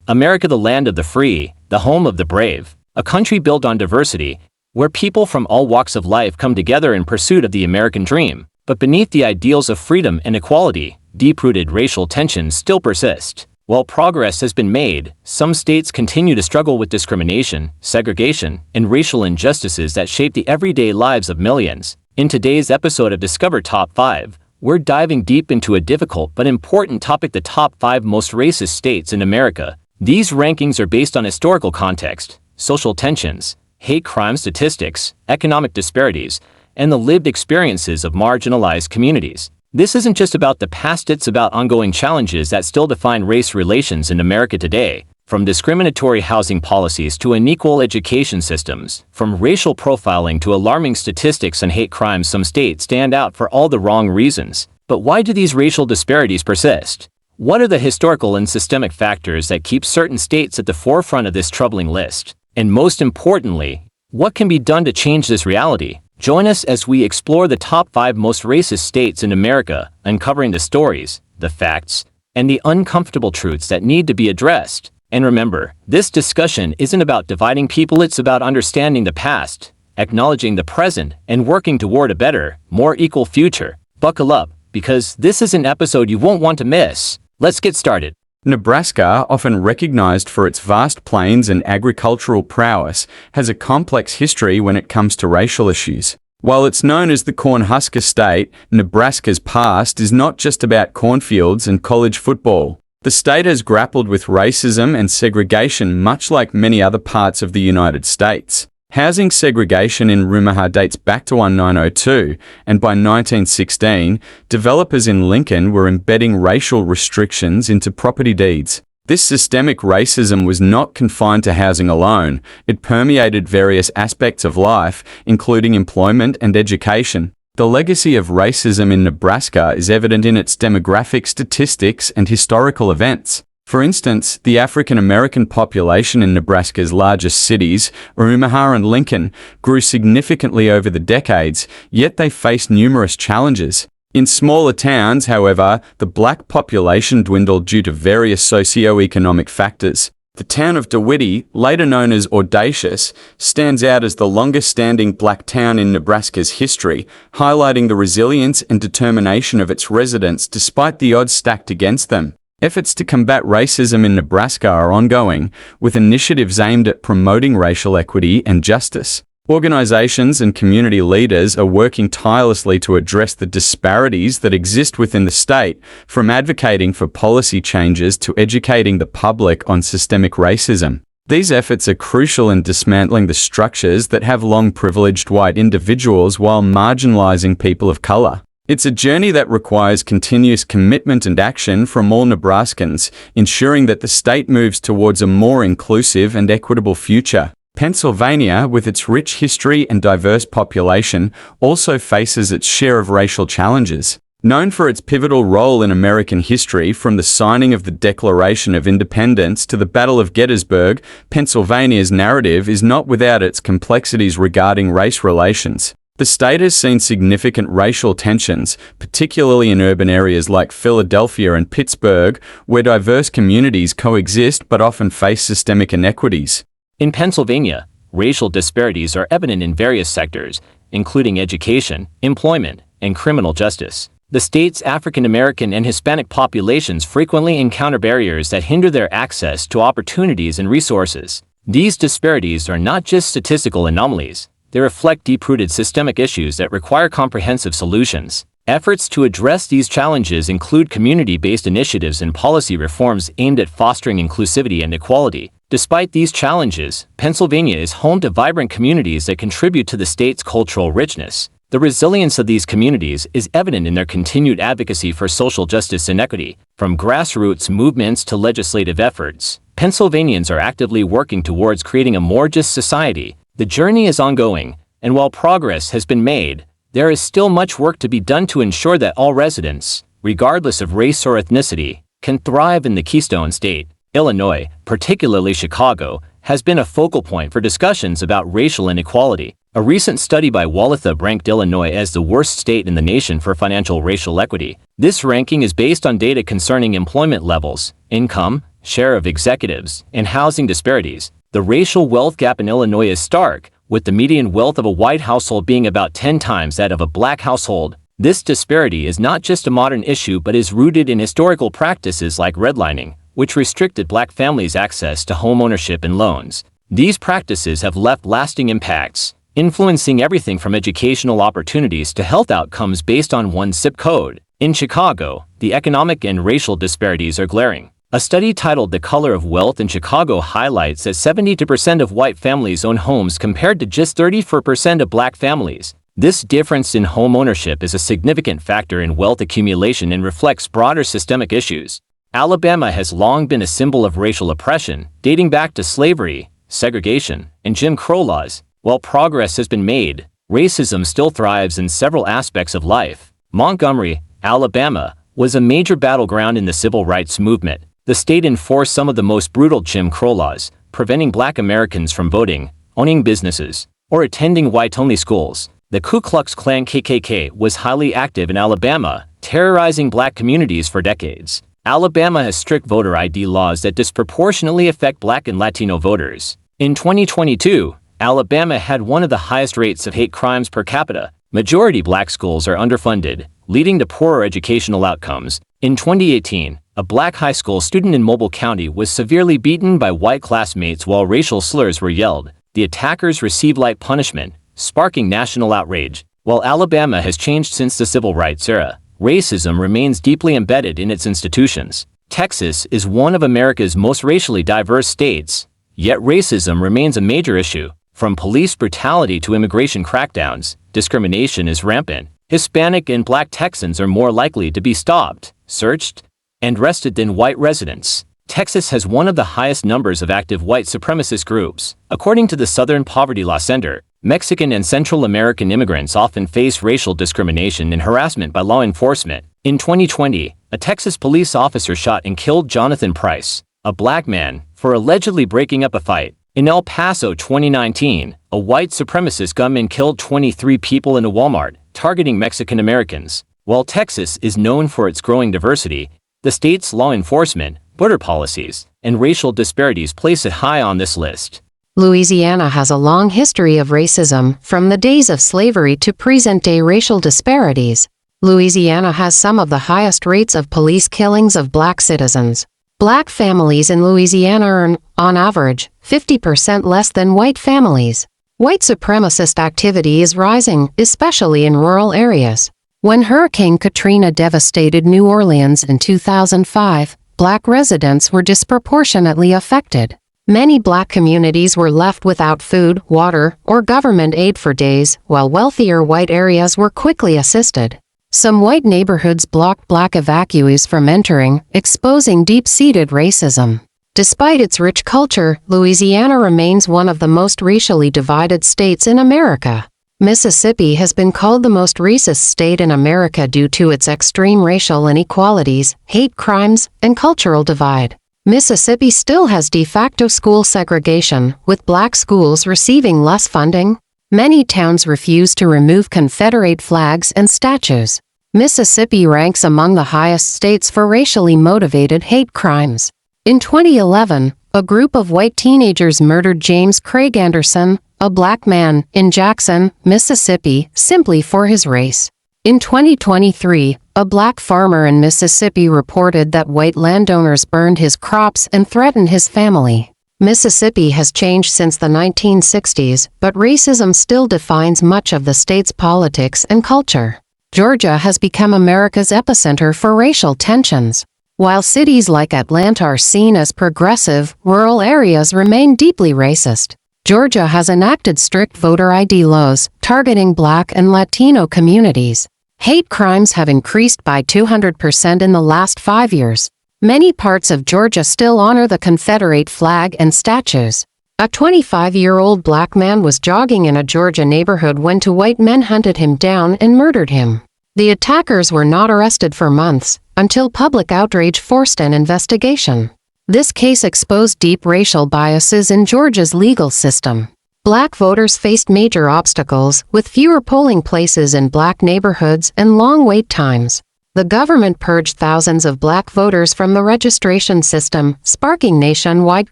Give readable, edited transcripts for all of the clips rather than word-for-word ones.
America, the land of the free, the home of the brave, a country built on diversity, where people from all walks of life come together in pursuit of the American dream. But beneath the ideals of freedom and equality, deep-rooted racial tensions still persist. While progress has been made, some states continue to struggle with discrimination, segregation, and racial injustices that shape the everyday lives of millions. In today's episode of Discover Top 5, we're diving deep into a difficult but important topic: the top 5 most racist states in America. These rankings are based on historical context, social tensions, hate crime statistics, economic disparities, and the lived experiences of marginalized communities. This isn't just about the past, it's about ongoing challenges that still define race relations in America today. From discriminatory housing policies to unequal education systems, from racial profiling to alarming statistics on hate crimes, some states stand out for all the wrong reasons. But why do these racial disparities persist? What are the historical and systemic factors that keep certain states at the forefront of this troubling list? And most importantly, what can be done to change this reality? Join us as we explore the top 5 most racist states in America, uncovering the stories, the facts, and the uncomfortable truths that need to be addressed. And remember, this discussion isn't about dividing people, it's about understanding the past, acknowledging the present, and working toward a better, more equal future. Buckle up, because this is an episode you won't want to miss. Let's get started. Nebraska, often recognized for its vast plains and agricultural prowess, has a complex history when it comes to racial issues. While it's known as the Cornhusker State, Nebraska's past is not just about cornfields and college football. The state has grappled with racism and segregation much like many other parts of the United States. Housing segregation in Rumaha dates back to 1902, and by 1916, developers in Lincoln were embedding racial restrictions into property deeds. This systemic racism was not confined to housing alone. It permeated various aspects of life, including employment and education. The legacy of racism in Nebraska is evident in its demographic statistics and historical events. For instance, the African American population in Nebraska's largest cities, Omaha and Lincoln, grew significantly over the decades, yet they faced numerous challenges. In smaller towns, however, the black population dwindled due to various socio-economic factors. The town of DeWitt, later known as Audacious, stands out as the longest-standing black town in Nebraska's history, highlighting the resilience and determination of its residents despite the odds stacked against them. Efforts to combat racism in Nebraska are ongoing, with initiatives aimed at promoting racial equity and justice. Organizations and community leaders are working tirelessly to address the disparities that exist within the state, from advocating for policy changes to educating the public on systemic racism. These efforts are crucial in dismantling the structures that have long privileged white individuals while marginalizing people of color. It's a journey that requires continuous commitment and action from all Nebraskans, ensuring that the state moves towards a more inclusive and equitable future. Pennsylvania, with its rich history and diverse population, also faces its share of racial challenges. Known for its pivotal role in American history, from the signing of the Declaration of Independence to the Battle of Gettysburg, Pennsylvania's narrative is not without its complexities regarding race relations. The state has seen significant racial tensions, particularly in urban areas like Philadelphia and Pittsburgh, where diverse communities coexist but often face systemic inequities. In Pennsylvania, racial disparities are evident in various sectors, including education, employment, and criminal justice. The state's African American and Hispanic populations frequently encounter barriers that hinder their access to opportunities and resources. These disparities are not just statistical anomalies. They reflect deep-rooted systemic issues that require comprehensive solutions. Efforts to address these challenges include community-based initiatives and policy reforms aimed at fostering inclusivity and equality. Despite these challenges, Pennsylvania is home to vibrant communities that contribute to the state's cultural richness. The resilience of these communities is evident in their continued advocacy for social justice and equity. From grassroots movements to legislative efforts, Pennsylvanians are actively working towards creating a more just society. The journey is ongoing, and while progress has been made, there is still much work to be done to ensure that all residents, regardless of race or ethnicity, can thrive in the Keystone State. Illinois, particularly Chicago, has been a focal point for discussions about racial inequality. A recent study by Wallithup ranked Illinois as the worst state in the nation for financial racial equity. This ranking is based on data concerning employment levels, income, share of executives, and housing disparities. The racial wealth gap in Illinois is stark, with the median wealth of a white household being about 10 times that of a black household. This disparity is not just a modern issue but is rooted in historical practices like redlining, which restricted black families' access to home ownership and loans. These practices have left lasting impacts, influencing everything from educational opportunities to health outcomes based on one zip code. In Chicago, the economic and racial disparities are glaring. A study titled The Color of Wealth in Chicago highlights that 72% of white families own homes compared to just 34% of black families. This difference in home ownership is a significant factor in wealth accumulation and reflects broader systemic issues. Alabama has long been a symbol of racial oppression, dating back to slavery, segregation, and Jim Crow laws. While progress has been made, racism still thrives in several aspects of life. Montgomery, Alabama, was a major battleground in the civil rights movement. The state enforced some of the most brutal Jim Crow laws, preventing black Americans from voting, owning businesses, or attending white-only schools. The Ku Klux Klan (KKK) was highly active in Alabama, terrorizing black communities for decades. Alabama has strict voter ID laws that disproportionately affect black and Latino voters. In 2022, Alabama had one of the highest rates of hate crimes per capita. Majority black schools are underfunded, leading to poorer educational outcomes. In 2018, a black high school student in Mobile County was severely beaten by white classmates while racial slurs were yelled. The attackers received light punishment, sparking national outrage. While Alabama has changed since the civil rights era, racism remains deeply embedded in its institutions. Texas is one of America's most racially diverse states, yet racism remains a major issue. From police brutality to immigration crackdowns, discrimination is rampant. Hispanic and black Texans are more likely to be stopped, searched, and arrested than white residents. Texas has one of the highest numbers of active white supremacist groups. According to the Southern Poverty Law Center, Mexican and Central American immigrants often face racial discrimination and harassment by law enforcement. In 2020, a Texas police officer shot and killed Jonathan Price, a black man, for allegedly breaking up a fight. In El Paso 2019, a white supremacist gunman killed 23 people in a Walmart, targeting Mexican Americans. While Texas is known for its growing diversity, the state's law enforcement, border policies, and racial disparities place it high on this list. Louisiana has a long history of racism, from the days of slavery to present-day racial disparities. Louisiana has some of the highest rates of police killings of black citizens. Black families in Louisiana earn, on average, 50% less than white families. White supremacist activity is rising, especially in rural areas. When Hurricane Katrina devastated New Orleans in 2005, black residents were disproportionately affected. Many black communities were left without food, water, or government aid for days, while wealthier white areas were quickly assisted. Some white neighborhoods blocked black evacuees from entering, exposing deep-seated racism. Despite its rich culture, Louisiana remains one of the most racially divided states in America. Mississippi has been called the most racist state in America due to its extreme racial inequalities, hate crimes, and cultural divide. Mississippi still has de facto school segregation, with black schools receiving less funding. Many towns refuse to remove Confederate flags and statues. Mississippi ranks among the highest states for racially motivated hate crimes. In 2011, a group of white teenagers murdered James Craig Anderson, a black man, in Jackson, Mississippi, simply for his race. In 2023, a black farmer in Mississippi reported that white landowners burned his crops and threatened his family. Mississippi has changed since the 1960s, but racism still defines much of the state's politics and culture. Georgia has become America's epicenter for racial tensions. While cities like Atlanta are seen as progressive, rural areas remain deeply racist. Georgia has enacted strict voter ID laws, targeting black and Latino communities. Hate crimes have increased by 200% in the last 5 years. Many parts of Georgia still honor the Confederate flag and statues. A 25-year-old black man was jogging in a Georgia neighborhood when two white men hunted him down and murdered him. The attackers were not arrested for months, until public outrage forced an investigation. This case exposed deep racial biases in Georgia's legal system. Black voters faced major obstacles, with fewer polling places in black neighborhoods and long wait times. The government purged thousands of black voters from the registration system, sparking nationwide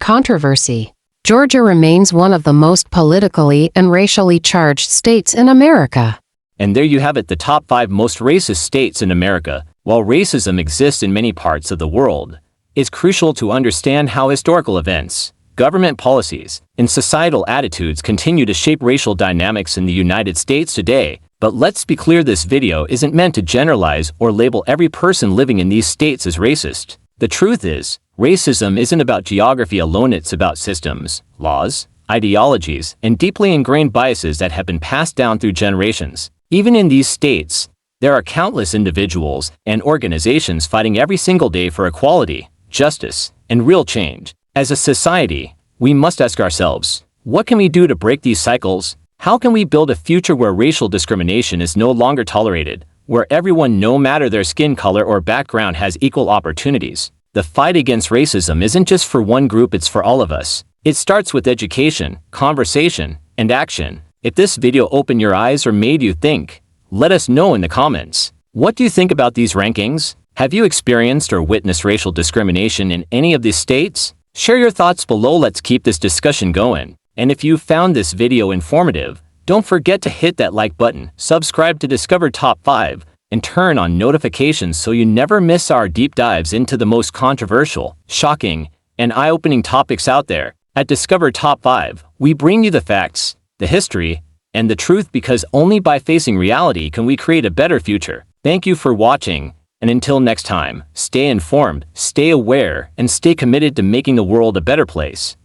controversy. Georgia remains one of the most politically and racially charged states in America. And there you have it, the top 5 most racist states in America. While racism exists in many parts of the world, it's crucial to understand how historical events, government policies, and societal attitudes continue to shape racial dynamics in the United States today. But let's be clear, this video isn't meant to generalize or label every person living in these states as racist. The truth is, racism isn't about geography alone, it's about systems, laws, ideologies, and deeply ingrained biases that have been passed down through generations. Even in these states, there are countless individuals and organizations fighting every single day for equality, justice, and real change. As a society, we must ask ourselves, what can we do to break these cycles? How can we build a future where racial discrimination is no longer tolerated, where everyone, no matter their skin color or background, has equal opportunities? The fight against racism isn't just for one group, it's for all of us. It starts with education, conversation, and action. If this video opened your eyes or made you think, let us know in the comments. What do you think about these rankings? Have you experienced or witnessed racial discrimination in any of these states? Share your thoughts below, let's keep this discussion going. And if you found this video informative, don't forget to hit that like button, subscribe to Discover Top 5, and turn on notifications so you never miss our deep dives into the most controversial, shocking, and eye-opening topics out there. At Discover Top 5, we bring you the facts, the history, and the truth, because only by facing reality can we create a better future. Thank you for watching, and until next time, stay informed, stay aware, and stay committed to making the world a better place.